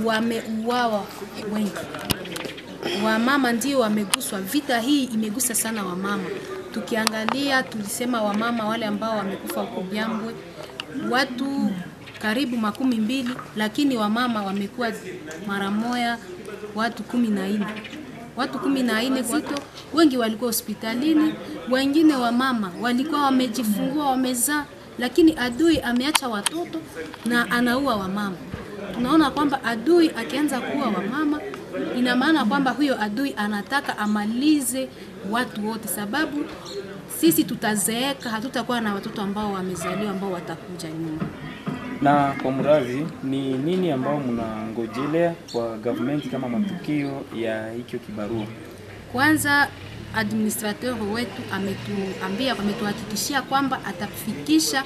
wameuawa wengi. Wamama ndio wameguswa. Vita hii imegusa sana wamama. Tukiangalia tulisema wamama wale ambao wamekufa huko Byambwe watu karibu 12, lakini wamama wamekuwa mara moja watu 14. Watu 14 zito, wengi walikuwa hospitalini, wengine wamama walikuwa wamejifungua wamezaa, lakini adui ameacha watoto na anaua wamama. Tunaona kwamba adui akianza kuua wamama, ina maana kwamba huyo adui anataka amalize watu wote, sababu sisi tutazeeka, hatutakuwa na watoto ambao wamezaliwa ambao watakuja nyuma. Na kwa mrazi ni nini ambao mnangojelea kwa government kama matukio ya hicho kibarua? Kwanza administrateur wetu ametuhakikishia kwamba atafikisha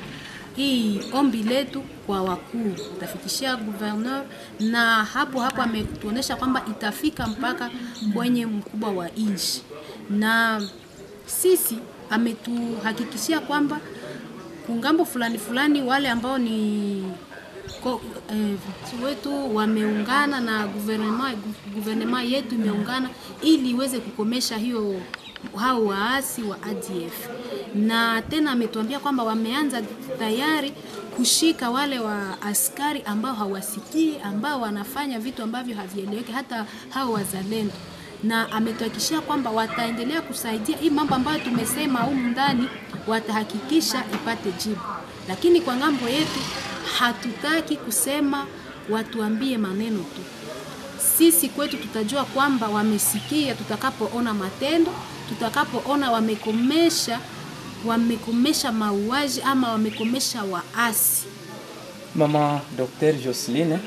hii ombi letu kwa wakuu, atafikishia gouverneur, na hapo ametuonesha kwamba itafika mpaka kwenye mkubwa wa nchi. Na sisi ametuhakikishia kwamba kungambo fulani wale ambao ni wetu wameungana na gouvernement yetu imeungana ili iweze kukomesha hao waasi wa ADF. Na tena ametuambia kwamba wameanza tayari kushika wale wa askari ambao hawasikii, ambao wanafanya vitu ambavyo havieleweki, hata hao wazalendo. Na ametuhakikishia kwamba wataendelea kusaidia hii mambo ambayo tumesema humu ndani, watahakikisha ipate jibu. Lakini kwa ngambo yetu hatutaki kusema watuambie maneno tu. Sisi kwetu tutajua kwamba wamesikia tutakapoona matendo, tutakapoona wamekomesha mauaji ama wamekomesha waasi. Mama Dr. Joseline,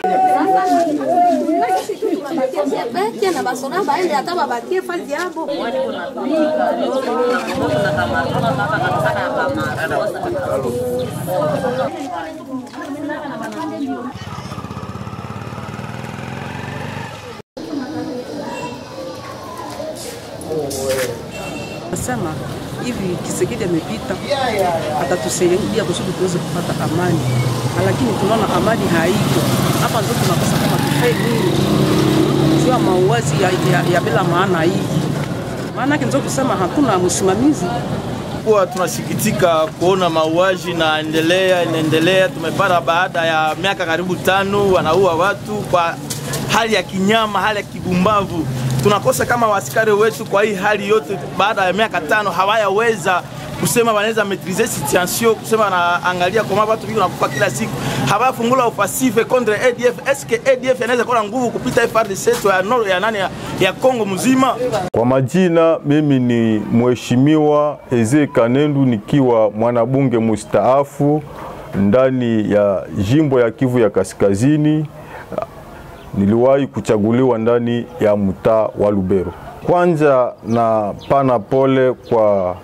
nasema hivi Tshisekedi amepita atatusaidia kusudi tuweze kupata amani, lakini tunaona amani haiko hapa. Ndio tunakosa kama tufanye nini sio mauaji ya bila maana hii. Maana yake ndio kusema hatuna msimamizi. Kwa tunasikitika kuona mauaji inaendelea. Tumepata baada ya miaka karibu 5 wanaua watu kwa hali ya kinyama, hali ya kibumbavu. Tunakosa kama wasikari wetu kwa hii hali yote baada ya miaka 5 hawayaweza kusema wanaweza maîtriser situation, kusema wanaangalia kwa watu wiko nakufa kila siku. Hawafungula offensive contre ADF. Est-ce que ADF inaweza kuwa na nguvu kupita FARDC ya nord ya nani ya Kongo mzima? Kwa majina mimi ni Mheshimiwa Eze Kanendu, nikiwa mwanabunge mustaafu ndani ya jimbo ya Kivu ya Kaskazini. Niliwahi kuchaguliwa ndani ya mtaa wa Lubero. Kwanza na pana pole kwa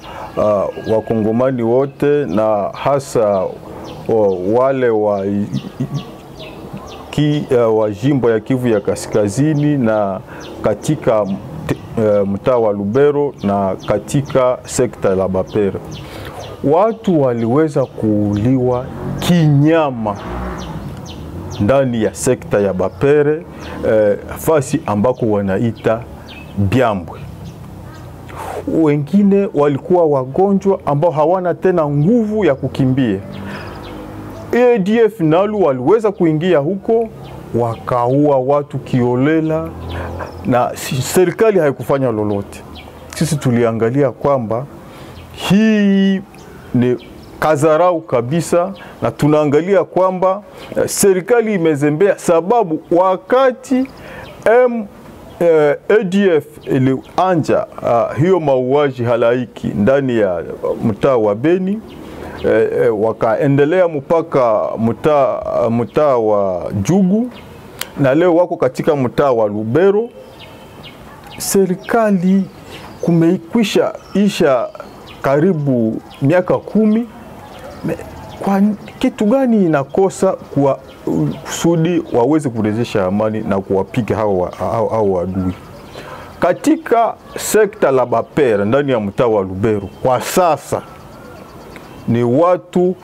wakongomani wote na hasa wale wa jimbo ya Kivu ya Kaskazini na katika mtaa wa Lubero na katika sekta la Bapere. Watu waliweza kuuliwa kinyama ndani ya sekta ya Bapere, fasi ambako wanaita Byambwe. Wengine walikuwa wagonjwa ambao hawana tena nguvu ya kukimbia. ADF nalu waliweza kuingia huko wakaua watu kiolela na serikali haikufanya lolote. Sisi tuliangalia kwamba hii ni kazarau kabisa, na tunaangalia kwamba serikali imezembea, sababu wakati ADF ilianja hiyo mauaji halaiki ndani ya mtaa wa Beni, wakaendelea mpaka mtaa wa Jugu, na leo wako katika mtaa wa Lubero. Serikali kumeikwisha isha karibu miaka 10. Kwa kitu gani inakosa kwa kusudi waweze kurejesha amani na kuwapiga hao adui? Katika sekta la Bapere ndani ya mtaa wa Lubero kwa sasa ni watu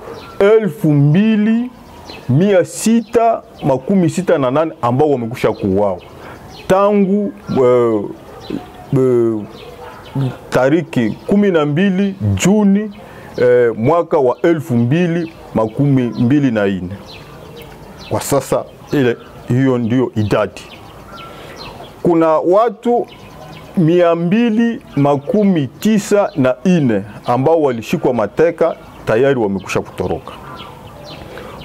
668 ambao wamekusha kuuawa tangu tariki 12 Juni mwaka wa 2024. Kwa sasa hiyo ndio idadi. Kuna watu 294 ambao walishikwa mateka tayari wamekusha kutoroka.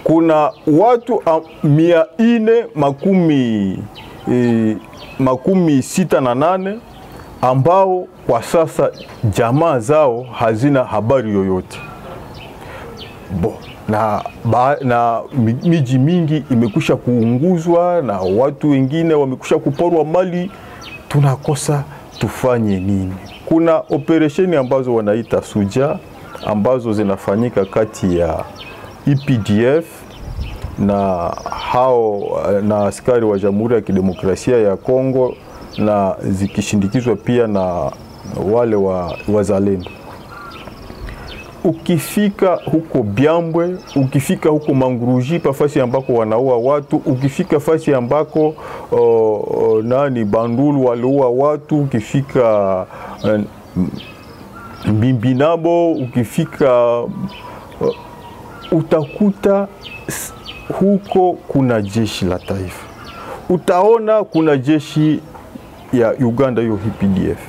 Kuna watu 468 ambao kwa sasa jamaa zao hazina habari yoyote. Na miji mingi imekusha kuunguzwa na watu wengine wamekusha kuporwa mali. Tunakosa tufanye nini? Kuna operesheni ambazo wanaita Suja ambazo zinafanyika kati ya EPDF na askari wa Jamhuri ya Kidemokrasia ya Kongo, na zikishindikizwa pia na wale wa wazalendo. Ukifika huko Byambwe, ukifika huko Manguruji, pafasi ambako wanaua watu, ukifika fasi ambako Bandulu waliua watu, ukifika Mbimbinabo, ukifika utakuta huko kuna jeshi la taifa. Utaona kuna jeshi ya Uganda, hiyo UPDF.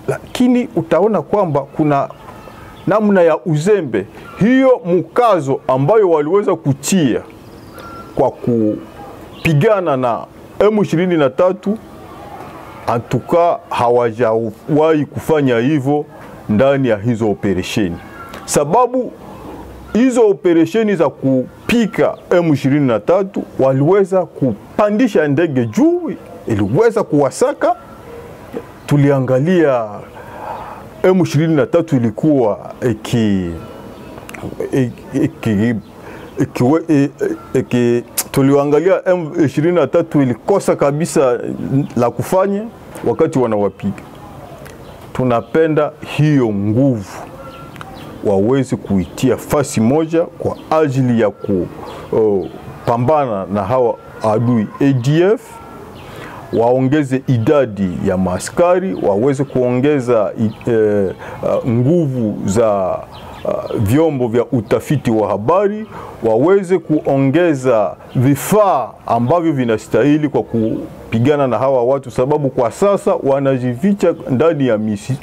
Lakini utaona kwamba kuna namna ya uzembe. Hiyo mkazo ambayo waliweza kutia kwa kupigana na M23, atuka hawajawahi kufanya hivyo ndani ya hizo operesheni. Sababu hizo operesheni za kupika M23 waliweza kupandisha ndege juu, iliweza kuwasaka. Tuliangalia M23 ilikuwa tuliangalia M23 ilikosa kabisa la kufanya wakati wanawapiga. Tunapenda hiyo nguvu waweze kuitia fasi moja kwa ajili ya kupambana na hawa adui ADF. Waongeze idadi ya maaskari, waweze kuongeza nguvu za vyombo vya utafiti wa habari, waweze kuongeza vifaa ambavyo vinastahili kwa kupigana na hawa watu, sababu kwa sasa wanajificha ndani ya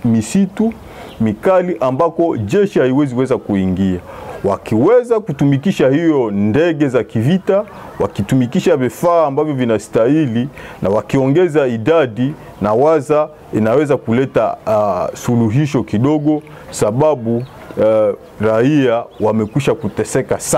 misitu mikali ambako jeshi haiwezi kuingia. Wakiweza kutumikisha hiyo ndege za kivita, wakitumikisha vifaa ambavyo vinastahili, na wakiongeza idadi, na waza inaweza kuleta suluhisho kidogo, sababu raia wamekwisha kuteseka sana.